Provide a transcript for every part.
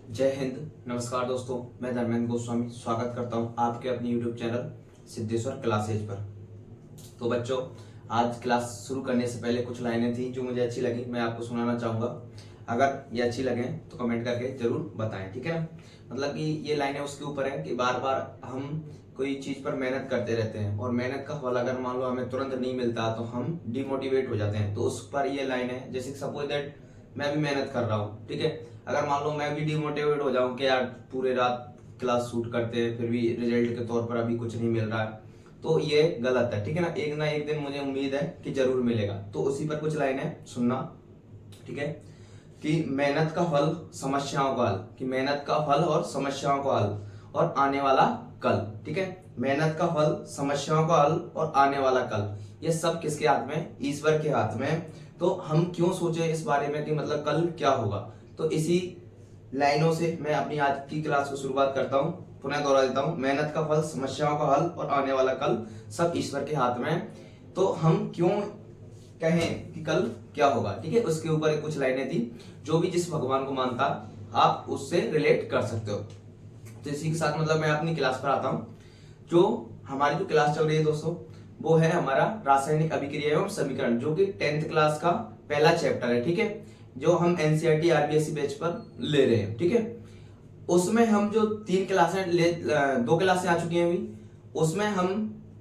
जय हिंद। नमस्कार दोस्तों, मैं धर्मेंद्र गोस्वामी स्वागत करता हूं आपके अपने YouTube चैनल सिद्धेश्वर क्लासेज पर। तो बच्चों, आज क्लास शुरू करने से पहले कुछ लाइनें थी जो मुझे अच्छी लगी, मैं आपको सुनाना चाहूंगा। अगर ये अच्छी लगे तो कमेंट करके जरूर बताएं, ठीक है ना। मतलब कि ये लाइनें उसके ऊपर है कि बार बार हम कोई चीज पर मेहनत करते रहते हैं और मेहनत का फल अगर मान लो हमें तुरंत नहीं मिलता तो हम डिमोटिवेट हो जाते हैं। तो उस पर ये लाइन है, जैसे सपोज दैट मैं भी मेहनत कर रहा हूँ, ठीक है। अगर मान लो मैं भी डिमोटिवेट हो जाऊं कि यार पूरे रात क्लास शूट करते हैं फिर भी रिजल्ट के तौर पर अभी कुछ नहीं मिल रहा है, तो ये गलत है, ठीक है ना एक दिन मुझे उम्मीद है कि जरूर मिलेगा। तो उसी पर कुछ लाइनें सुनना, ठीक है। कि मेहनत का फल समस्याओं का हल, कि मेहनत का फल और समस्याओं का हल और आने वाला कल, ठीक है। मेहनत का फल, समस्याओं का हल और आने वाला कल, ये सब किसके हाथ में? ईश्वर के हाथ में। तो हम क्यों सोचे इस बारे में कि मतलब कल क्या होगा। तो इसी लाइनों से मैं अपनी आज की क्लास को शुरुआत करता हूं। पुनः दोहरा देता हूं, मेहनत का फल, समस्याओं का हल और आने वाला कल सब ईश्वर के हाथ में। तो हम क्यों कहें कि कल क्या होगा, ठीक है। उसके ऊपर कुछ लाइनें थी, जो भी जिस भगवान को मानता आप उससे रिलेट कर सकते हो। तो इसी के साथ मतलब मैं अपनी क्लास पर आता हूँ। जो हमारी जो क्लास चल रही है दोस्तों, वो है हमारा रासायनिक अभिक्रिया एवं समीकरण, जो कि 10th क्लास का पहला चैप्टर है, ठीक है। जो हम एनसीईआरटी आरबीएसई बैच पर ले रहे हैं, ठीक है। उसमें हम जो 2 क्लासें आ चुकी हैं अभी, उसमें हम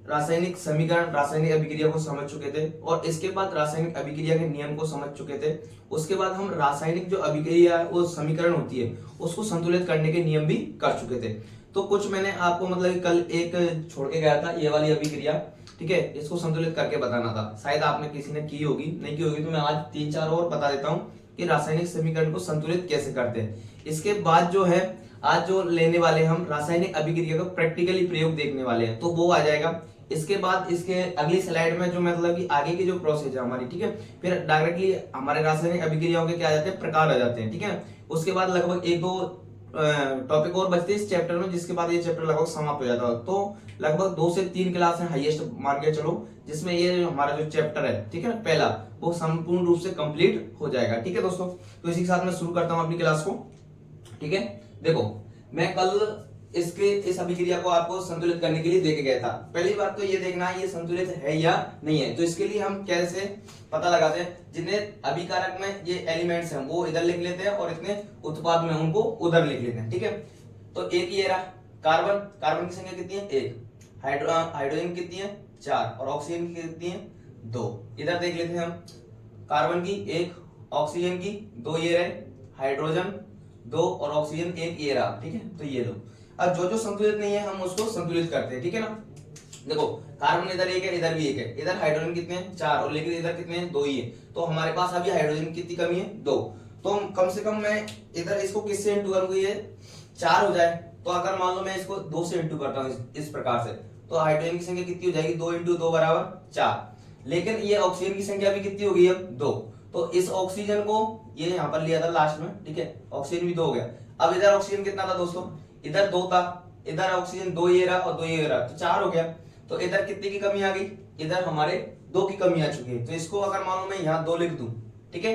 रासायनिक समीकरण, रासायनिक अभिक्रिया को समझ चुके थे और इसके बाद रासायनिक अभिक्रिया के नियम को समझ चुके थे। उसके बाद हम रासायनिक जो अभिक्रिया वो समीकरण होती है उसको संतुलित करने के नियम भी कर चुके थे। तो कुछ मैंने आपको मतलब कल एक छोड़ के गया था, ये वाली अभिक्रिया, ठीक है। इसको संतुलित करके बताना था, शायद आपने किसी ने की होगी, नहीं की होगी तो मैं आज 3-4 और बता देता हूँ कि रासायनिक समीकरण को संतुलित कैसे करते हैं। इसके बाद जो है आज जो लेने वाले हम रासायनिक अभिक्रिया का प्रैक्टिकली प्रयोग देखने वाले हैं, तो वो आ जाएगा। इसके बाद इसके अगली स्लाइड में जो मतलब कि आगे की जो प्रोसेस है हमारी, ठीक है, फिर डायरेक्टली हमारे रासायनिक अभिक्रियाओं के क्या आ जाते हैं, प्रकार आ जाते हैं, ठीक है। उसके बाद लगभग 1-2 टॉपिक और बचते हैं इस चैप्टर में, जिसके बाद ये चैप्टर लगभग समाप्त हो जाता है। तो लगभग 2 से 3 क्लास है हाईएस्ट मान के चलो, जिसमें ये हमारा जो चैप्टर है, ठीक है ना, पहला, वो संपूर्ण रूप से कंप्लीट हो जाएगा, ठीक है दोस्तों। तो इसी के साथ मैं शुरू करता हूं अपनी क्लास को, ठीक है। देखो, मैं कल इस अभिक्रिया को आपको संतुलित करने के लिए देके गया था। पहली बात तो ये देखना है ये संतुलित है या नहीं है। तो इसके लिए हम कैसे पता लगाते हैं, जितने अभिकारक में ये एलिमेंट्स हैं वो इधर लिख लेते हैं और इतने उत्पाद में उनको उधर लिख लेते हैं, ठीक है। तो एक ये रहा कार्बन, कार्बन की संख्या कितनी है? 1। हाइड्रोजन कितनी है? 4। और ऑक्सीजन की कितनी है? 2। इधर देख लेते हैं हम, कार्बन की 1, ऑक्सीजन की 2, ये रहे, हाइड्रोजन 2 और ऑक्सीजन 1, ये रहा, ठीक है। तो ये लो, अब जो जो संतुलित नहीं है हम उसको संतुलित करते हैं, ठीक है ना। देखो, कार्बन इधर 1 है, इधर भी 1 है, इधर हाइड्रोजन कितने हैं? 4, और लेकिन इधर कितने हैं? 2 ही है। तो हमारे पास अभी हाइड्रोजन की कितनी कमी है? 2। तो कम से कम मैं इधर इसको किससे इंटू करूंगा, ये 4 हो जाए। तो अगर मान लो मैं इसको 2 से इंटू करता हूँ इस प्रकार से, तो हाइड्रोजन की संख्या कितनी हो जाएगी? 2 × 2 = 4। लेकिन ये ऑक्सीजन की संख्या भी कितनी होगी अब? 2। तो इस ऑक्सीजन को ये यहां पर लिया था लास्ट में, ठीक है, ऑक्सीजन भी 2 हो गया। अब इधर ऑक्सीजन कितना था दोस्तों? इधर 2 था, इधर ऑक्सीजन 2 ये रहा और 2 ये रहा, तो 4 हो गया। तो इधर कितने की कमी आ गई? इधर हमारे 2 की कमी आ चुकी है। तो इसको अगर मान लो मैं यहाँ 2 लिख दूं, ठीक है,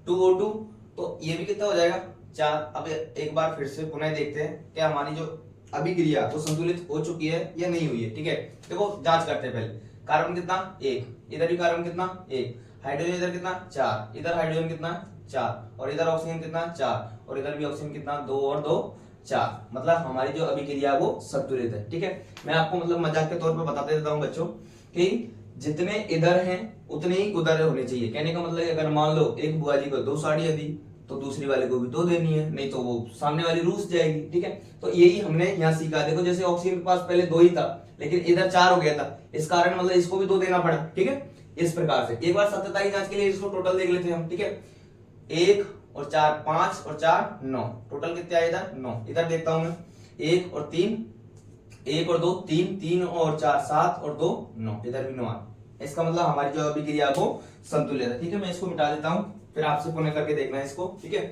2O2, तो ये भी कितना हो जाएगा? 4। अब एक बार फिर से पुनः देखते हैं क्या हमारी जो अभिक्रिया वो संतुलित हो चुकी है या नहीं हुई है, ठीक है। देखो, जांच करते हैं पहले। कार्बन कितना? 1, इधर भी कार्बन कितना? 1, हाइड्रोजन इधर कितना? 4, इधर हाइड्रोजन कितना? 4, और इधर ऑक्सीजन कितना? 4, और इधर भी ऑक्सीजन कितना? 2 और 2 4। मतलब हमारी जो अभिक्रिया वो संतुलित है, ठीक है। मैं आपको मतलब मजाक के तौर पर बताते देता हूँ बच्चों कि जितने इधर हैं उतने ही उधर होने चाहिए। कहने का मतलब अगर मान लो एक बुआ जी को 2 साड़ियां दी तो दूसरी वाले को भी 2 देनी है, नहीं तो वो सामने वाली रूस जाएगी, ठीक है। तो यही हमने यहाँ सीखा। देखो, जैसे ऑक्सीजन के पास पहले 2 ही था लेकिन इधर 4 हो गया था, इस कारण मतलब इसको भी 2 देना पड़ा, ठीक है। इस प्रकार से एक बार सत्यता की जांच के लिए इसको टोटल देख लेते हैं हम, ठीक है। 1 और 4 5 और 4 9, टोटल कितने आए इधर? 9। इधर देखता हूं मैं, 1 और 3, 1 और 2 3, 3 और 4 7 और 2 9, इधर भी 9 आ। इसका मतलब हमारी जो अभिक्रिया वो संतुलित है, ठीक है। मैं इसको मिटा देता हूं, फिर आपसे पुनः करके देखना है इसको, ठीक है।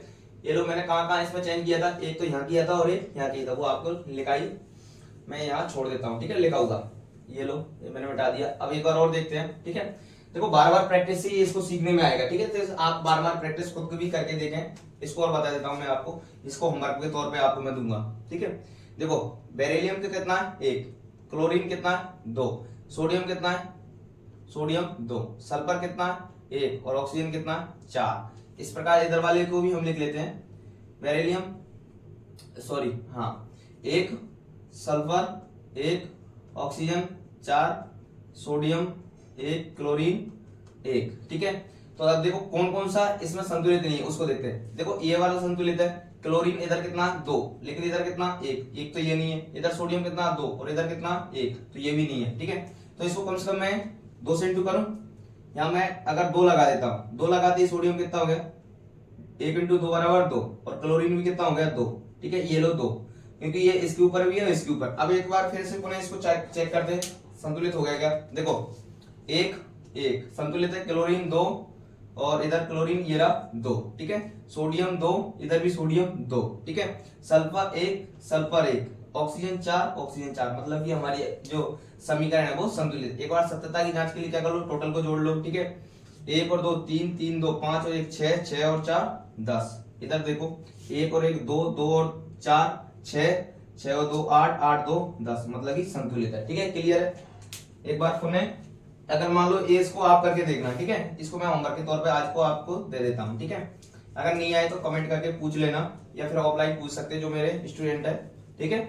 ये लो, मैंने कहां इसमें चयन किया था, एक तो यहाँ किया था और एक यहाँ किया था, वो आपको लिखाई मैं यहाँ छोड़ देता हूँ, ठीक है, लिखा होगा। ये लो, ये मैंने मिटा दिया। अब एक बार और देखते हैं, ठीक है। देखो बार बार प्रैक्टिस से ही इसको सीखने में आएगा, ठीक है। तो आप बार बार प्रैक्टिस खुद को भी करके देखें। इसको और बता देता हूं मैं आपको, इसको होमवर्क के तौर पे आपको मैं दूंगा, ठीक है। देखो बेरिलियम का कितना है 1, क्लोरीन कितना है 2, सोडियम कितना है, सोडियम 2, सल्फर कितना है 1 और ऑक्सीजन कितना है 4। इस प्रकार इधर वाले को भी हम लिख लेते हैं, बेरिलियम सॉरी हाँ 1 सल्फर 1 ऑक्सीजन 4 सोडियम 1 क्लोरीन 1, ठीक है। तो अब देखो कौन कौन सा इसमें संतुलित नहीं है उसको देखते हैं। देखो ये वाला संतुलित है, क्लोरीन इधर कितना 2, लेकिन इधर कितना 1 तो ये नहीं है। इधर सोडियम कितना 2 और इधर कितना 1 तो ये भी नहीं है, ठीक है। तो इसको कम से कम मैं 2 से इंटू करूं, यहां मैं अगर 2 लगा देता हूं, 2 लगाते ही सोडियम कितना हो गया 1 इंटू 2 बराबर 2 और क्लोरीन भी कितना हो गया 2, ठीक है। ये लो 2 क्योंकि ये इसके ऊपर भी है इसके ऊपर। अब एक बार फिर से पुनः इसको चेक करते हैं संतुलित हो गया क्या। देखो 1 संतुलित है, क्लोरीन 2 और इधर क्लोरीन ये रहा 2, ठीक है। सोडियम 2 इधर भी सोडियम 2, ठीक है। सल्फर 1 सल्फर 1 ऑक्सीजन 4 मतलब कि हमारी जो समीकरण है वो संतुलित। एक बार सत्यता की जांच के लिए क्या कर लो, टोटल को जोड़ लो, ठीक है। 1 और 2 3 3 2 5 और 1 6 6 और 4 10। इधर देखो 1 और 1 2 2 और 4 6 6 और 2 8 8 2 10 मतलब कि संतुलित है, ठीक है। क्लियर है। एक बार पुनः अगर मान लो ये इसको आप करके देखना, ठीक है। इसको मैं होमवर्क के तौर पे आज को आपको दे देता हूं, ठीक है। अगर नहीं आए तो कमेंट करके पूछ लेना या फिर ऑफलाइन पूछ सकते हैं जो मेरे स्टूडेंट है, ठीक है।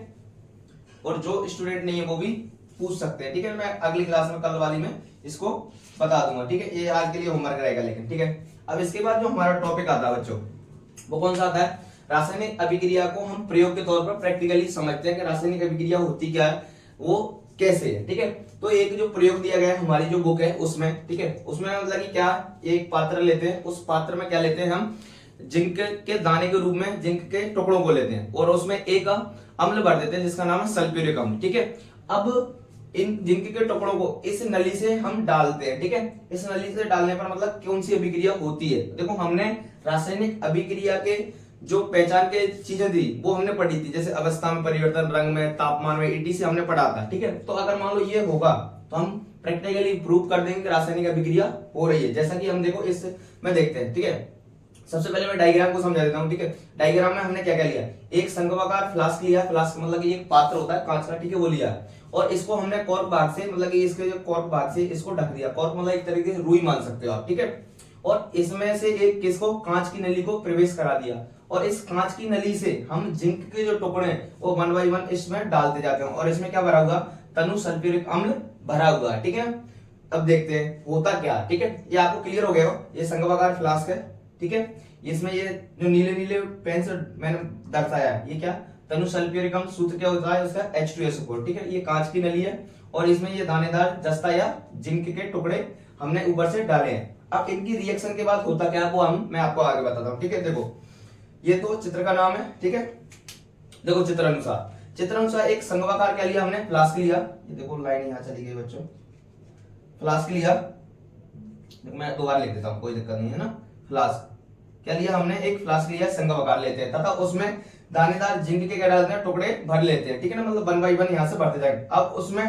और जो स्टूडेंट नहीं है वो भी पूछ सकते हैं, ठीक है। मैं अगली क्लास में कल वाली में इसको बता दूंगा, ठीक है। ये आज के लिए होमवर्क रहेगा लेकिन, ठीक है। अब इसके बाद जो हमारा टॉपिक आता है बच्चों वो कौन सा आता है, रासायनिक अभिक्रिया को हम प्रयोग के तौर पर प्रैक्टिकली समझते हैं कि रासायनिक अभिक्रिया होती क्या है, वो कैसे है, ठीक है। तो एक जो प्रयोग दिया गया है हमारी जो बुक है उसमें, ठीक है, उसमें मतलब कि क्या, एक पात्र लेते हैं, उस पात्र में क्या लेते हैं हम, जिंक के दाने के रूप में जिंक के टुकड़ों को लेते हैं और उसमें एक अम्ल भर देते हैं जिसका नाम है सल्फ्यूरिक अम्ल, ठीक है। अब इन जिंक के टुकड़ों को इस नली से हम डालते हैं, ठीक है। इस नली से डालने पर मतलब कौन सी अभिक्रिया होती है। देखो हमने रासायनिक अभिक्रिया के जो पहचान के चीजें थी वो हमने पढ़ी थी, जैसे अवस्था में परिवर्तन, रंग में, तापमान में, ETC हमने पढ़ा था, ठीक है। तो अगर मान लो ये होगा तो हम प्रैक्टिकली प्रूव कर देंगे कि रासायनिक अभिक्रिया हो रही है। जैसा कि हम देखो इस में देखते हैं, ठीक है। सबसे पहले मैं डायग्राम को समझा देता हूं, ठीक है। डायग्राम में हमने क्या क्या लिया, एक संगवाकार फ्लास्क लिया, फ्लास्क मतलब कि एक पात्र होता है कांच का, ठीक है, वो लिया और इसको हमने कॉर्क भाग से मतलब कि इसके जो कॉर्क भाग से इसको ढक दिया। कॉर्क मतलब एक तरीके से रुई मान सकते हो आप, ठीक है। और इसमें से एक किसको, कांच की नली को प्रवेश करा दिया और इस कांच की नली से हम जिंक के जो टुकड़े हैं वो 1 बाय 1 इसमें डालते जाते हैं और इसमें क्या भरा हुआ, तनु सल्फ्यूरिक अम्ल भरा हुआ है, ठीक है। अब देखते हैं होता क्या, ठीक है। ये आपको क्लियर हो गया हो, ये संगवाकार फ्लास्क है, ठीक है। इसमें ये जो नीले नीले पेन से मैंने दर्शाया है, ये क्या, तनु सल्फ्यूरिक अम्ल, सूत्र क्या होता है उसका H2SO4, ठीक है। ये कांच की नली है और इसमें ये दानेदार जस्ता या जिंक के टुकड़े हमने ऊपर से डाले हैं। अब इनकी रिएक्शन के बाद होता क्या है वो मैं आपको आगे बताता हूँ, ठीक है। देखो ये तो चित्र का नाम है, ठीक है। देखो चित्र अनुसार एक संगवाकार क्या लिया हमने, फ्लास्क लिया, ये देखो लाइन यहाँ चली गई बच्चों, फ्लास्क लिया, मैं दो बार लिख देता हूँ कोई दिक्कत नहीं है ना। फ्लास्क क्या लिया हमने, एक फ्लास्क लिया, संगवाकार लेते हैं तथा उसमें दानेदार जिंक के क्या डालते हैं, टुकड़े भर लेते हैं, ठीक है ना। मतलब 1 बाय 1 यहाँ से भरते जाएंगे। अब उसमें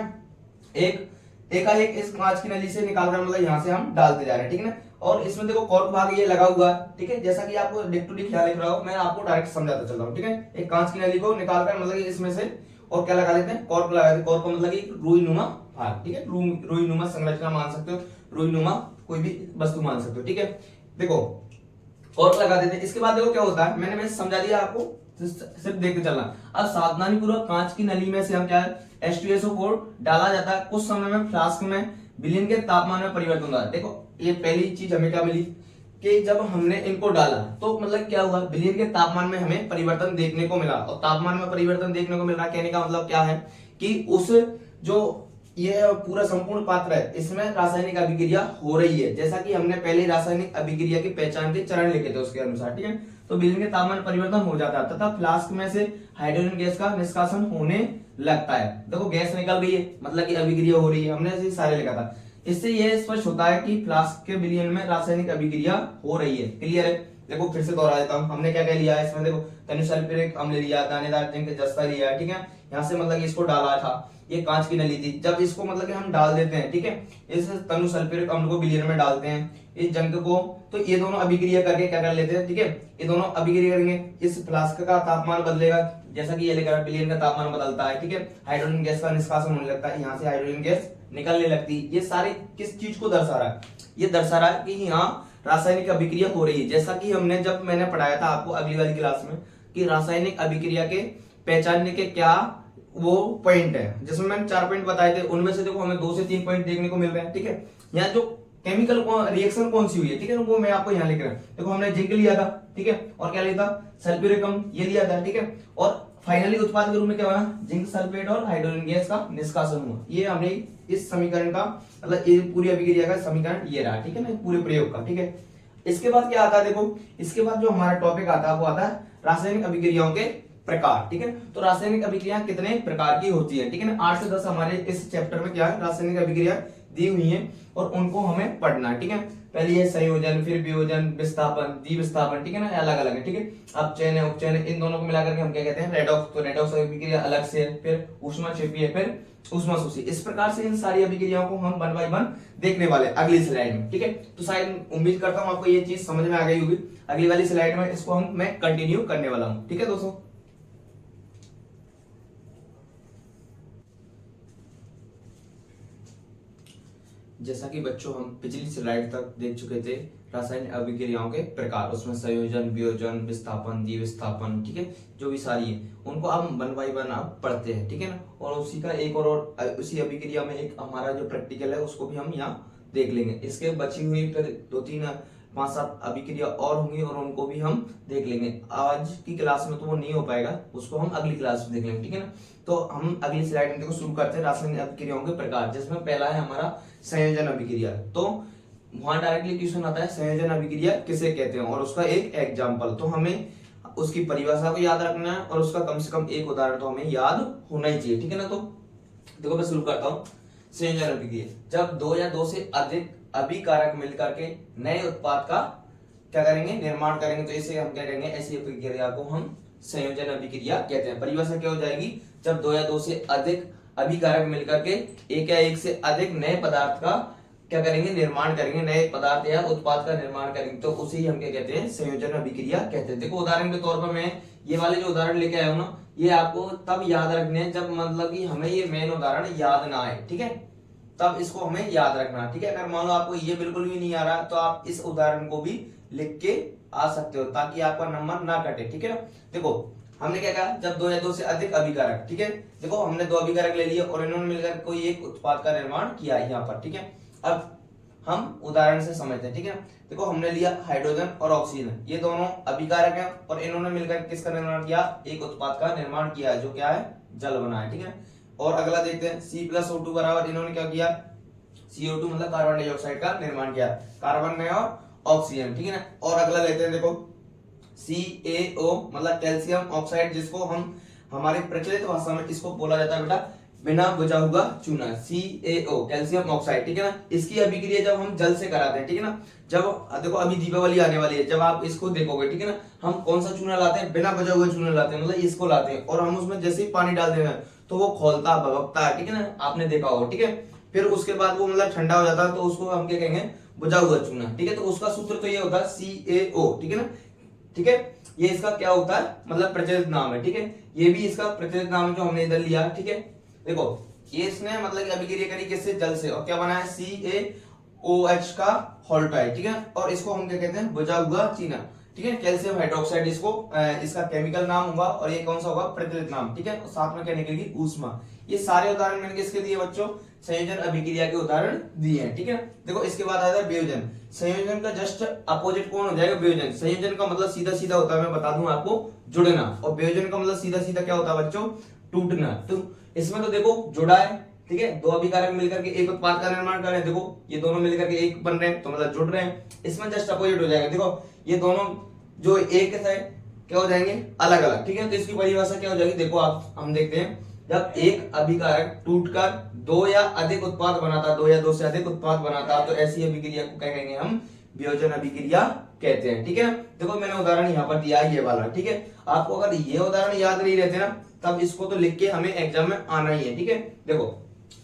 एकाएक इस कांच की नली से निकालकर मतलब यहाँ से हम डालते जा रहे हैं, ठीक है ना। और इसमें देखो कॉर्क भाग ये लगा हुआ है, ठीक है। जैसा कि आपको डिक टू डिक ख्याल लिख रहा हो, मैं आपको डायरेक्ट समझाता चल रहा हूँ, ठीक है। एक कांच की नली को निकालकर मतलब इसमें से और क्या लगा देते हैं, कॉर्क लगा देते हैं। कॉर्क मतलब एक रुईनुमा भाग, ठीक है, रुईनुमा संरचना मान सकते हो, रुईनुमा कोई भी वस्तु मान सकते हो, ठीक है। देखो कॉर्क लगा देते हैं। इसके बाद देखो क्या होता है, मैंने समझा दिया आपको, सिर्फ देखते चलना। अब सावधानी पूर्वक कांच की नली में से हम क्या है H2SO4 डाला जाता है। कुछ समय में फ्लास्क में विलयन के तापमान में परिवर्तन होता है। देखो ये पहली चीज हमें क्या मिली कि जब हमने इनको डाला तो मतलब क्या हुआ, विलयन के तापमान में हमें परिवर्तन देखने को मिला। और तापमान में परिवर्तन देखने को मिल रहा कहने का मतलब क्या है कि उस जो ये पूरा संपूर्ण पात्र है इसमें रासायनिक अभिक्रिया हो रही है, जैसा कि हमने पहले रासायनिक अभिक्रिया की पहचान के चरण लिखे थे उसके अनुसार, ठीक है। तो विलयन के तापमान में परिवर्तन हो जाता है तथा फ्लास्क में से हाइड्रोजन गैस का निष्कासन होने लगता है। देखो गैस निकल रही है मतलब कि अभिक्रिया हो रही है, हमने ऐसे सारे लिखा था। इससे यह स्पष्ट होता है कि फ्लास्क के विलयन में रासायनिक अभिक्रिया हो रही है। क्लियर है। देखो फिर से दोहरा देता हूं, हमने क्या क्या लिया है इसमें, देखो तनु सल्फ्यूरिक अम्ल लिया, दानेदार जिंक जस्ता लिया, ठीक है। यहाँ से मतलब इसको डाला था, ये कांच की नली थी। जब इसको मतलब कि हम डाल देते हैं, ठीक है, इस तनु सल्फ्यूरिक अम्ल को विलयन में डालते हैं, इस जंग को, तो ये दोनों अभिक्रिया करके क्या कर लेते हैं, ठीक है, ये दोनों अभिक्रिया करेंगे, इस फ्लास्क का तापमान बदलेगा, जैसा कि ये लेकर विलयन का तापमान बदलता है, ठीक है, हाइड्रोजन गैस का निष्कासन होने लगता है, यहाँ से हाइड्रोजन गैस निकलने लगती है। ये सारे किस चीज को दर्शा रहा है, ये दर्शा रहा है कि यहाँ रासायनिक अभिक्रिया हो रही है। जैसा कि हमने जब मैंने पढ़ाया था आपको अगली वाली क्लास में कि रासायनिक अभिक्रिया के पहचानने के क्या वो पॉइंट है, जिसमें मैंने 4 पॉइंट बताए थे, उनमें से देखो हमें 2 से 3 पॉइंट देखने को मिल रहे हैं, ठीक है। यहाँ जो केमिकल रिएक्शन कौन सी हुई है, ठीक है, वो मैं आपको यहाँ लिख रहा हूँ। देखो हमने जिंक लिया था, ठीक है, और क्या लिया था, सल्फ्यूरिक अम्ल ये लिया था, ठीक है, और फाइनली उत्पाद के रूप में क्या बना, जिंक सल्फेट और हाइड्रोजन गैस का निष्कासन हुआ। ये हमने इस समीकरण का मतलब ये पूरी अभिक्रिया का समीकरण ये रहा, ठीक है ना, पूरे प्रयोग का, ठीक है। इसके बाद क्या आता है, देखो इसके बाद जो हमारा टॉपिक आता है वो आता है रासायनिक अभिक्रियाओं के प्रकार, ठीक है। तो रासायनिक अभिक्रियाएं कितने प्रकार की होती है, ठीक है ना, 8 से 10 हमारे इस चैप्टर में क्या है, रासायनिक अभिक्रिया दी हुई है और उनको हमें पढ़ना है, ठीक है। पहले ये संयोजन, फिर वियोजन, विस्थापन, द्विविस्थापन, ठीक है ना, अलग अलग है, ठीक है। अपचयन है, उपचयन है, इन दोनों को मिलाकर के हम क्या कहते हैं, रेडॉक्स। तो रेडॉक्स अभिक्रिया अलग से है, फिर ऊष्माक्षेपी है, फिर ऊष्माशोषी। इस प्रकार से इन सारी अभिक्रियाओं को हम 1 बाय 1 देखने वाले अगली स्लाइड में, ठीक है। तो शायद उम्मीद करता हूं आपको ये चीज समझ में आ गई होगी। अगली वाली स्लाइड में इसको मैं कंटिन्यू करने वाला हूं, ठीक है दोस्तों। जैसा कि बच्चों हम पिछली स्लाइड तक देख चुके थे रासायनिक अभिक्रियाओं के प्रकार, उसमें संयोजन, वियोजन, विस्थापन, द्विविस्थापन, ठीक है, जो भी सारी है उनको हम 1 बाय 1 आप पढ़ते हैं, ठीक है ना। और उसी का एक और उसी अभिक्रिया में एक हमारा जो प्रैक्टिकल है उसको भी हम यहाँ देख लेंगे। इसके बची हुई फिर 2, 3, 5, 7 अभिक्रिया और होंगी और उनको भी हम देख लेंगे। आज की क्लास में तो वो नहीं हो पाएगा, उसको हम अगली क्लास में देख लेंगे, ठीक है ना। तो हम अगली स्लाइड में देखो शुरू करते हैं रासायनिक अभिक्रियाओं के प्रकार, जिसमें पहला है हमारा संयोजन अभिक्रिया। तो वहां डायरेक्टली क्वेश्चन आता है संयोजन अभिक्रिया किसे कहते हैं और उसका एक एग्जाम्पल। तो हमें उसकी परिभाषा को याद रखना है और उसका कम से कम एक उदाहरण तो हमें याद होना ही चाहिए, ठीक है ना। तो देखो मैं शुरू करता हूँ। संयोजन अभिक्रिया, जब 2 या 2 से अधिक अभिकारक मिलकर के नए उत्पाद का क्या करेंगे, निर्माण करेंगे, तो इसे हम क्या करेंगे, ऐसी अभिक्रिया को हम संयोजन अभिक्रिया कहते हैं। परिभाषा क्या हो जाएगी, जब 2 या 2 से अधिक अभिकारक मिलकर के एक या एक से अधिक नए पदार्थ का क्या करेंगे, निर्माण करेंगे, नए पदार्थ या उत्पाद का निर्माण करेंगे, तो उसे ही हम क्या कहते हैं, संयोजन अभिक्रिया कहते हैं। देखो उदाहरण के तौर पर मैं ये वाले जो उदाहरण लेके आया हूं ना, ये आपको तब याद रखने हैं जब मतलब कि हमें ये मेन उदाहरण याद ना आए, ठीक है, तब इसको हमें याद रखना, ठीक है। अगर मान लो आपको ये बिल्कुल भी नहीं आ रहा तो आप इस उदाहरण को भी लिख के आ सकते हो ताकि आपका नंबर ना कटे, ठीक है ना। देखो हमने क्या कहा, जब 2 या 2 से अधिक अभिकारक, ठीक है, देखो हमने 2 अभिकारक ले लिए और इन्होंने मिलकर कोई एक उत्पाद का निर्माण किया यहाँ पर, ठीक है। अब हम उदाहरण से समझते हैं, ठीक है। देखो हमने लिया हाइड्रोजन और ऑक्सीजन, ये दोनों अभिकारक हैं और इन्होंने मिलकर किसका निर्माण किया, एक उत्पाद का निर्माण किया जो क्या है, जल बना है, ठीक है। और अगला देखते हैं C+O2 बराबर, इन्होंने क्या किया, CO2 मतलब कार्बन डाइऑक्साइड का निर्माण किया, कार्बन में और ऑक्सीजन, ठीक है ना। और अगला लेते हैं देखो CaO मतलब कैल्शियम ऑक्साइड, जिसको हम हमारी प्रचलित भाषा में इसको बोला जाता है बेटा बिना बुझा हुआ चूना, CaO कैल्शियम ऑक्साइड, ठीक है ना। इसकी अभिक्रिया जब हम जल से कराते हैं, ठीक है ना, जब देखो अभी दीपावली आने वाली है, जब आप इसको देखोगे, ठीक है ना, हम कौन सा चूना लाते हैं, बिना बुझा हुआ चूना लाते हैं, मतलब इसको लाते हैं और हम उसमें जैसे ही पानी डाल देना तो वो खोलता भभकता है, ठीक है ना, आपने देखा होगा, ठीक है। फिर उसके बाद वो मतलब ठंडा हो जाता है तो उसको हम क्या कहेंगे, बुझा हुआ चूना, ठीक है। तो उसका सूत्र तो ये होता है CaO, ठीक है ना, ठीक है। ये इसका क्या होता है, मतलब प्रचलित नाम है, ठीक है। ये भी इसका प्रचलित नाम है जो हमने इधर लिया, ठीक है। देखो ये इसने मतलब अभिक्रिया करी किससे, जल से, और क्या बना है, CaOH का हॉल्टाइड, ठीक है। और इसको हम क्या कहते हैं, बुझा हुआ चूना, ठीक है। कैल्शियम हाइड्रोक्साइड इसको इसका केमिकल नाम होगा और ये कौन सा होगा, प्रचलित नाम, ठीक है। और साथ में क्या निकलेगी, ऊष्मा। ये सारे उदाहरण मैंने किसके दिए बच्चों, संयोजन अभिक्रिया के उदाहरण दिए हैं, ठीक है। देखो इसके बाद आता है वियोजन। संयोजन का जस्ट अपोजिट कौन हो जाएगा, वियोजन। संयोजन का मतलब सीधा सीधा होता है, मैं बता दूं आपको, जुड़ना, और वियोजन का मतलब सीधा सीधा क्या होता है बच्चों, टूटना। तो इसमें तो देखो जुड़ा है, ठीक है, 2 अभिकारक मिलकर के एक उत्पाद का निर्माण कर रहे हैं, देखो ये दोनों मिलकर के एक बन रहे हैं तो मतलब जुड़ रहे हैं। इसमें जस्ट अपोजिट हो जाएगा, देखो ये दोनों जो एक थे क्या हो जाएंगे, अलग अलग, ठीक है। तो इसकी परिभाषा क्या हो जाएगी, देखो आप हम देखते हैं, जब एक अभिकारक टूटकर 2 या अधिक उत्पाद बनाता, 2 या 2 से अधिक उत्पाद बनाता, तो ऐसी अभिक्रिया को क्या कहेंगे हम, वियोजन अभिक्रिया कहते हैं। ठीक है ना, देखो मैंने उदाहरण यहाँ पर दिया है ये वाला। ठीक है, आपको अगर ये उदाहरण याद नहीं रहते ना तब इसको तो लिख के हमें एग्जाम में आना ही है। ठीक है, देखो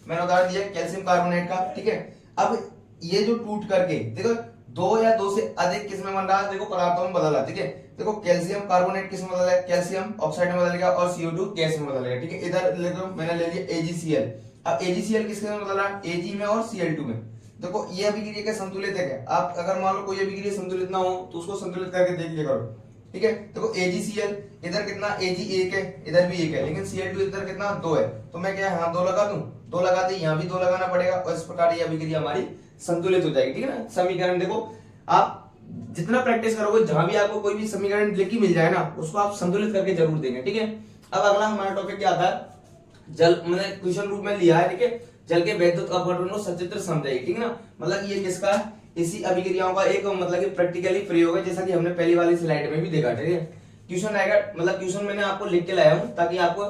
मैंने उदाहरण दिया कैल्शियम कार्बोनेट का। ठीक है, अब ये जो टूट करके देखो दो या दो से अधिक किस में बन रहा है, देखो पदार्थों में बदल रहा है। ठीक है, देखो कैल्शियम कार्बोनेट किस में बदल है, कैल्शियम ऑक्साइड में बदलेगा और CO2 गैस में बदलेगा। ठीक है, इधर देखो मैंने ले लिया AgCl। अब AgCl किसके में बदल रहा है, Ag में और Cl2 में। देखो ये अभिक्रिया क्या संतुलित है क्या, आप अगर मान लो कोई अभिक्रिया संतुलित ना हो तो उसको संतुलित करके देख लिया करो। ठीक है, देखो AgCl इधर कितना, Ag 1 है, इधर भी 1 है, लेकिन Cl2 इधर कितना 2 है, तो मैं क्या यहाँ 2 लगा दूं, 2 लगाते यहाँ भी 2 लगाना पड़ेगा और इस प्रकार ये अभिक्रिया हमारी संतुलित हो जाएगी। ठीक है ना, समीकरण देखो आप जितना प्रैक्टिस करोगे जहां भी आपको कोई भी समीकरण लिख के मिल जाए ना उसको आप संतुलित करके जरूर देंगे। ठीक है, अब अगला हमारा टॉपिक क्या आता है, जल, मैंने क्वेश्चन रूप में लिया है। ठीक है, जल के वैद्युत अपघटन को सचित्र समझाइए। ठीक है ना, मतलब ये किसका, इसी अभिक्रियाओं का एक मतलब कि प्रैक्टिकली प्रयोग है, जैसा कि हमने पहली वाली स्लाइड में भी देखा। ठीक है, क्वेश्चन आएगा, मतलब क्वेश्चन मैंने आपको लिख के लाया हूं ताकि आपको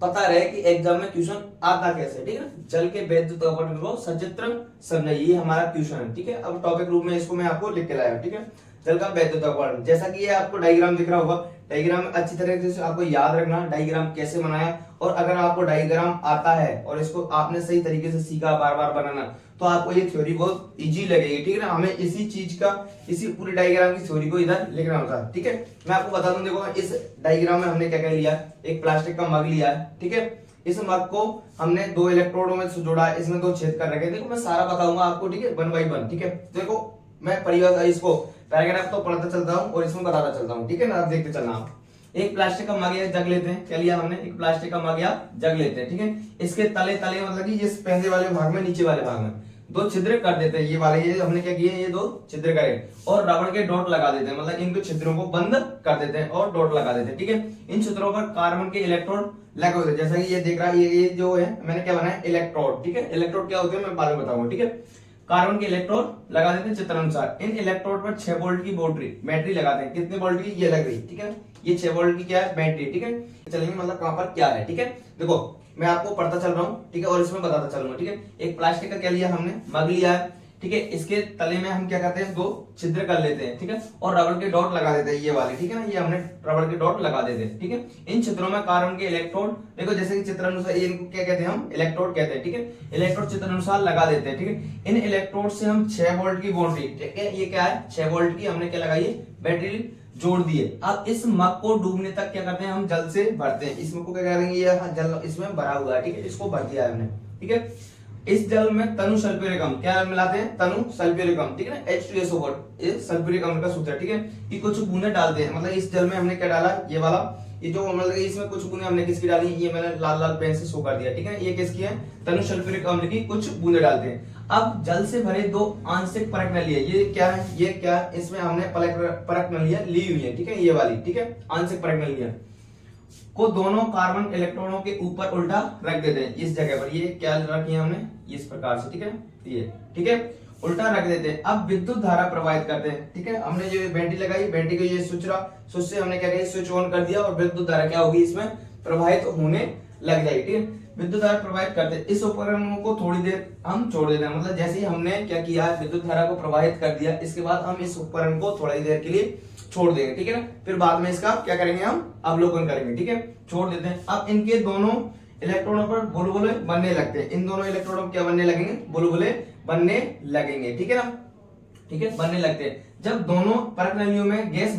पता रहे कि एग्जाम में क्वेश्चन आता कैसे। ठीक है, जल के वैद्युत अपघटन को सचित्र समझाइए, ये हमारा क्वेश्चन है। ठीक है, अब टॉपिक रूप में इसको मैं आपको लिख के लाया। ठीक है, जल का वैद्युत अपघटन, जैसा कि ये आपको डायग्राम दिख रहा होगा, डायग्राम अच्छी तरीके से आपको याद रखना डायग्राम कैसे बनाया, और अगर आपको डायग्राम आता है और इसको आपने सही तरीके से सीखा बार बार बनाना तो आपको ये थ्योरी बहुत इजी लगेगी। ठीक है ना, हमें इसी चीज का, इसी पूरी डायग्राम की थ्योरी को इधर लिखना होता है। ठीक है, मैं आपको बता दूं, देखो इस डायग्राम में हमने क्या क्या लिया, एक प्लास्टिक का मग लिया है। ठीक है, इस मग को हमने 2 इलेक्ट्रोडों में जोड़ा है, इसमें 2 छेद कर रखे हैं। देखो मैं सारा बताऊंगा आपको। ठीक है, 1 बाय 1। ठीक है, देखो मैं परिभाषा इसको पैराग्राफ तो पढ़ता चलता हूँ और इसमें बताता चलता हूँ। ठीक है ना, आप देखते चलना। आप एक प्लास्टिक का मग या जग लेते हैं, क्या लिया हमने, एक प्लास्टिक का मग या जग लेते हैं। ठीक है, इसके तले तले मतलब कि ये पहले वाले भाग में, नीचे वाले भाग में 2 छिद्र कर देते हैं। ये वाले, ये हमने क्या किए, ये 2 छिद्र करे और रबड़ के डॉट लगा देते हैं, मतलब इनको छिद्रों को बंद कर देते हैं और डॉट लगा देते हैं। ठीक है, इन छिद्रों पर कार्बन के इलेक्ट्रोड लगे होते हैं, जैसा कि ये देख रहा है, ये जो है मैंने क्या बनाया, इलेक्ट्रोड। ठीक है, इलेक्ट्रोड क्या होते हैं मैं बाद में बताऊंगा। ठीक है, कार्बन के इलेक्ट्रोड लगा देते हैं चित्रानुसार। इन इलेक्ट्रोड पर 6 वोल्ट की बैटरी लगाते हैं। कितने वोल्ट की, ये लग रही। ठीक है, ये 6 वोल्ट की क्या है, बैटरी। ठीक है, चलेंगे मतलब कहां पर क्या है। ठीक है, देखो मैं आपको पढ़ता चल रहा हूँ। ठीक है, और इसमें बताता चलूंगा। ठीक है, एक प्लास्टिक का क्या लिया हमने, मग लिया है। ठीक है, इसके तले में हम क्या करते हैं, 2 छिद्र कर लेते हैं। ठीक है, और रबड़ के डॉट लगा देते हैं, ये वाले। ठीक है ना, ये हमने रबड़ के डॉट लगा देते हैं। ठीक है, इन छिद्रों में कार्बन के इलेक्ट्रोड, देखो जैसे कि चित्र अनुसार, इनको क्या कहते हैं हम, इलेक्ट्रोड कहते हैं। ठीक है, इलेक्ट्रोड चित्र अनुसार लगा देते हैं। ठीक है, इन इलेक्ट्रोड से हम 6 वोल्ट की बैटरी, ठीक है, ये क्या है 6 वोल्ट की हमने क्या लगाई है, बैटरी जोड़ दिए। अब इस मग को डूबने तक क्या करते हैं, हम जल से भरते हैं। इस मग को क्या करेंगे, ये जल इसमें भरा हुआ है। ठीक है, इसको भर दिया है हमने। ठीक है, इस जल में तनु सल्फ्यूरिक अम्ल क्या मिलाते हैं, तनु सल्फ्यूरिक अम्ल। ठीक है ना, H2SO4, ये सल्फ्यूरिक अम्ल का सूत्र है। ठीक है, ये कुछ बूंदे डालते हैं, मतलब इस जल में हमने क्या डाला, ये वाला, ये जो मतलब इसमें कुछ बूंदे हमने किसकी डाली, ये मैंने लाल लाल पेन से शो कर दिया। ठीक है, ये किसकी है, तनु सल्फ्यूरिक अम्ल की कुछ बूंदे डालते हैं। अब जल से भरे 2 आंशिक परख नलियां, ये क्या है, ये क्या है, इसमें हमने परख नलियां ली हुई है। ठीक है, ये वाली। ठीक है, आंशिक परख नलियां को दोनों कार्बन इलेक्ट्रॉनों के ऊपर उल्टा रख देते हैं, इस जगह पर। ये क्या रखी है हमने, इस प्रकार से। ठीक है, ये ठीक है, उल्टा रख देते हैं। अब विद्युत धारा प्रवाहित करते हैं। ठीक है, हमने जो बैटरी लगाई, बैटरी को ये स्विच से हमने क्या किया, स्विच ऑन कर दिया और विद्युत धारा क्या होगी, इसमें प्रवाहित होने लग जाएगी। ठीक है, विद्युत धारा प्रवाहित करते हैं। इस उपकरण को थोड़ी देर हम छोड़ देते हैं, मतलब जैसे ही हमने क्या किया, विद्युत धारा को प्रवाहित कर दिया, इसके बाद हम इस उपकरण को थोड़ी देर के लिए छोड़ देंगे। ठीक है ना, फिर बाद में इसका क्या करेंगे, हम अवलोकन करेंगे। ठीक है, छोड़ देते हैं। अब इनके दोनों इलेक्ट्रॉनों पर बुलबुले बनने लगते हैं। इन दोनों इलेक्ट्रॉनों पर क्या बनने लगेंगे, बुलबुले बनने लगेंगे। ठीक है ना, ठीक है, बनने लगते हैं। जब दोनों परख नलियों में गैस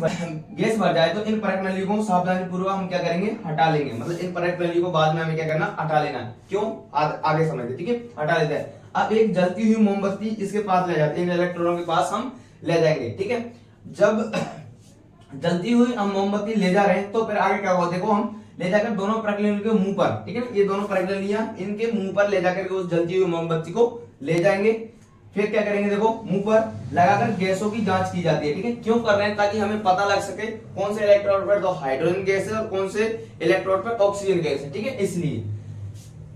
भर जाए तो इन परख नलियों को सावधानी पूर्वक हम क्या करेंगे, हटा लेंगे। मतलब इन परख नलियों को बाद में हमें क्या करना, हटा लेना। क्यों, आगे समझते। ठीक है, हटा लेते हैं। अब एक जलती हुई मोमबत्ती इसके पास ले जाते हैं, इन इलेक्ट्रॉनों के पास हम ले जाएंगे। ठीक है, जब जलती हुई हम मोमबत्ती ले जा रहे हैं तो फिर आगे क्या होगा, देखो हम ले जाकर दोनों परख नलियों के मुंह पर, ठीक है ना, ये दोनों परख नलियां इनके मुंह पर ले जाकर उस जलती हुई मोमबत्ती को ले जाएंगे। फिर क्या करेंगे, देखो मुंह पर लगाकर गैसों की जांच की जाती है। ठीक है, क्यों कर रहे हैं, ताकि हमें पता लग सके कौन से इलेक्ट्रोड पर तो हाइड्रोजन गैस है और कौन से इलेक्ट्रोड पर ऑक्सीजन गैस है। ठीक है, इसलिए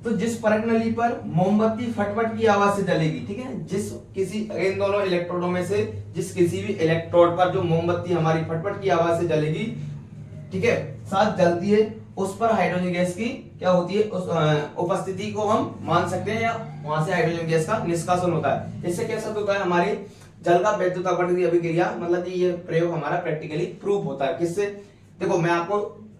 तो जिस परख नली पर मोमबत्ती फटफट की आवाज से जलेगी, ठीक है, जिस किसी इन दोनों इलेक्ट्रोडों में से जिस किसी भी इलेक्ट्रोड पर जो मोमबत्ती हमारी फटफट की आवाज से जलेगी, ठीक है, साथ जलती है, उस पर हाइड्रोजन गैस की क्या होती है, उस उपस्थिति को हम मान सकते हैं, या वहां से हाइड्रोजन गैस का निष्कासन होता है। इससे क्या सिद्ध होता है, हमारे जल का वैद्युत अपवर्तक अभिक्रिया, मतलब कि ये प्रयोग हमारा प्रैक्टिकली प्रूफ होता है किससे। देखो मैं आपको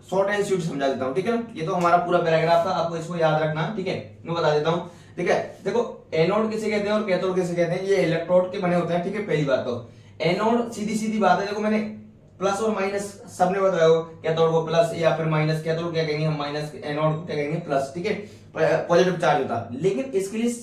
शॉर्ट एंड स्वीट समझा देता हूँ, ठीक है। ये तो हमारा पूरा पैराग्राफ था, आपको इसको याद रखना, ठीक है। मैं बता देता हूँ, ठीक है। देखो एनोड किसे कहते हैं और कैथोड किसे कहते हैं, ये इलेक्ट्रोड के बने होते हैं, ठीक है। पहली बात तो एनोड सीधी सीधी बात है, देखो मैंने प्लस और माइनस सबने बताया हो, कैथोड को प्लस या फिर माइनस, कैथोड क्या कहेंगे हम माइनस, एनोड को क्या कहेंगे प्लस, ठीक है। पॉजिटिव चार्ज होता है। लेकिन इसके लिए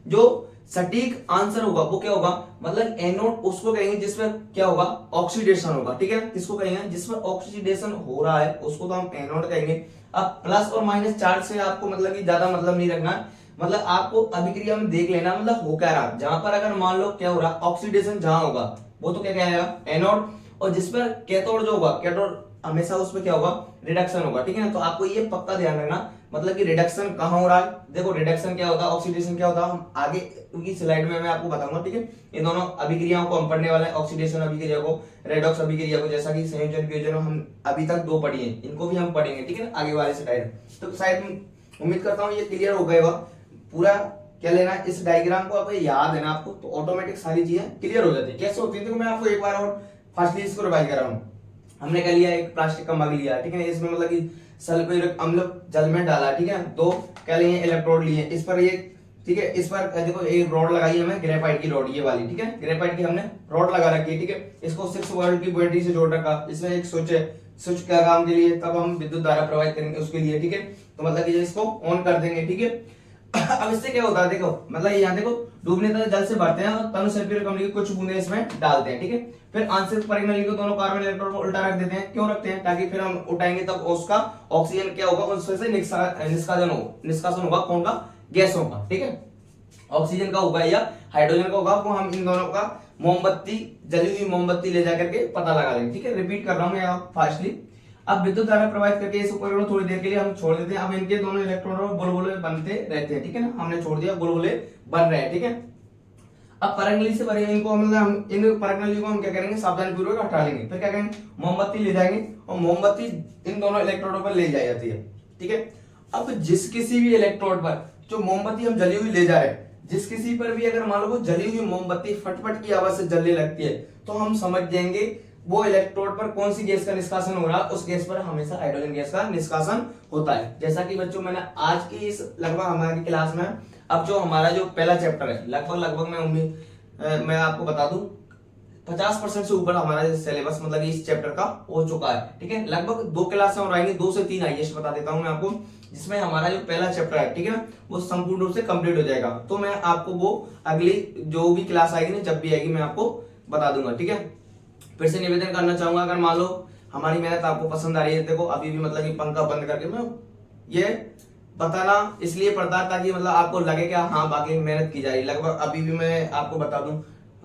जो सटीक आंसर होगा वो क्या होगा, मतलब एनोड उसको कहेंगे जिसमें क्या होगा, ऑक्सीडेशन होगा, ठीक है। किसको कहेंगे, जिसमें ऑक्सीडेशन हो रहा है उसको तो हम एनोड कहेंगे। अब प्लस और माइनस चार्ज से आपको मतलब कि ज्यादा मतलब नहीं रखना, मतलब आपको अभिक्रिया में देख लेना मतलब हो क्या रहा। जहां पर अगर मान लो क्या हो रहा, ऑक्सीडेशन जहां होगा वो तो क्या कहेगा एनोड, और जिस पर कैथोड जो होगा, कैथोड हमेशा उसमें क्या होगा, रिडक्शन होगा, ठीक है ना। तो आपको ये पक्का ध्यान रखना, मतलब कि रिडक्शन कहां हो रहा है। देखो रिडक्शन क्या होता है, ऑक्सीडेशन क्या होता है, हम आगे की स्लाइड में मैं आपको बताऊंगा, ठीक है। इन दोनों अभिक्रियाओं को हम पढ़ने वाले हैं, ऑक्सीडेशन अभिक्रिया को, रेडॉक्स अभिक्रिया को, जैसा कि संयोजन वियोजन हम अभी तक 2 पढ़ी है, इनको भी हम पढ़ेंगे, ठीक है, आगे वाले स्लाइड। तो शायद उम्मीद करता हूँ ये क्लियर हो गएगा पूरा। क्या लेना है, इस डायग्राम को आपको याद है ना आपको, तो ऑटोमेटिक सारी चीजें क्लियर हो जाती है। कैसे होती है, देखो मैं आपको एक बार और फास्टली इसको रिवाइज कर रहा हूँ। हमने क्या लिया, एक प्लास्टिक का मग लिया, ठीक है। इसमें मतलब कि सल्फ्यूरिक अम्ल जल में डाला, ठीक है। 2 क्या लिए, इलेक्ट्रोड लिए, इस पर ये, ठीक है। इस पर देखो एक रॉड लगाई हमें, ग्रेफाइट की रॉड, ये वाली, ठीक है। ग्रेफाइट की हमने रॉड लगा रखी है, ठीक है। इसको 6 वोल्ट की बैटरी से जोड़ रखा, इसमें एक स्विच है, स्विच क्या काम के लिए, तब हम विद्युत धारा प्रवाहित करेंगे उसके लिए, ठीक है। तो मतलब कि इसको ऑन कर देंगे, ठीक है। अब इससे क्या होता है, देखो मतलब यहाँ देखो डूबने तक जल से भरते हैं और तनु सल्फ्यूरिक अम्ल की कुछ बूंदे इसमें डालते हैं, ठीक है। फिर आंशिक परिघनली को दोनों कार्बन इलेक्ट्रॉन को उल्टा रख देते हैं, क्यों रखते हैं, ताकि फिर हम उठाएंगे तब उसका ऑक्सीजन क्या होगा, उसमें से निष्कासन होगा, कौन का, गैसों का, ठीक है। ऑक्सीजन का होगा या हाइड्रोजन का होगा, वो हम इन दोनों का मोमबत्ती, जली हुई मोमबत्ती ले जाकर के पता लगा लेंगे, ठीक है। रिपीट कर रहा हूं मैं फास्टली। अब विद्युत धारा प्रवाहित करके इस उपकरण को थोड़ी देर के लिए हम छोड़ देते हैं। अब इनके दोनों इलेक्ट्रॉन बुलबुले बनते रहते हैं, ठीक है ना। हमने छोड़ दिया, बुलबुले बन रहे हैं, ठीक है। अब परंगली से भरे इनको मतलब हम इन परंगली को हम क्या करेंगे, सावधानी पूर्वक हटा लेंगे। फिर क्या करेंगे, मोमबत्ती ले जाएंगे और मोमबत्ती इन दोनों इलेक्ट्रोडों पर ले जाई जाती है, ठीक है। अब जिस किसी भी इलेक्ट्रोड पर जो मोमबत्ती हम जली हुई ले जा रहे हैं, जिस किसी पर भी अगर मान लो वो जली हुई मोमबत्ती फटफट की आवाज से जलने लगती है, तो हम समझ जाएंगे वो इलेक्ट्रोड पर कौन सी गैस का निष्कासन हो रहा है, उस गैस पर हमेशा हाइड्रोजन गैस का निष्कासन होता है। जैसा कि बच्चों मैंने आज की इस लगभग हमारी क्लास में, अब जो हमारा जो पहला चैप्टर है, लगभग मैं आपको बता दूं 50% से ऊपर हमारा सिलेबस मतलब इस चैप्टर का हो चुका है, ठीक है। लगभग 2 क्लासें और आएंगी, 2 से 3 हाईएस्ट बता देता हूं मैं आपको, जिसमें हमारा जो पहला चैप्टर है, ठीक है ना, वो संपूर्ण रूप से कंप्लीट हो जाएगा। तो मैं आपको वो अगली जो भी क्लास आएगी ना, जब भी आएगी मैं आपको बता दूंगा, ठीक है। फिर से निवेदन करना चाहूंगा, अगर मान लो हमारी मेहनत आपको पसंद आ रही है, देखो अभी भी मतलब कि पंखा बंद करके मैं ये बताना इसलिए पड़ता है ताकि मतलब आपको लगे कि हाँ बाकी मेहनत की जा रही है। लगभग अभी भी मैं आपको बता दूं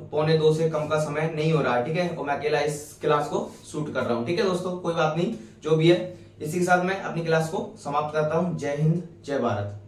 1:45 से कम का समय नहीं हो रहा है, ठीक है। और मैं अकेला इस क्लास को शूट कर रहा हूँ, ठीक है दोस्तों, कोई बात नहीं, जो भी है। इसी के साथ मैं अपनी क्लास को समाप्त करता हूँ। जय हिंद, जय भारत।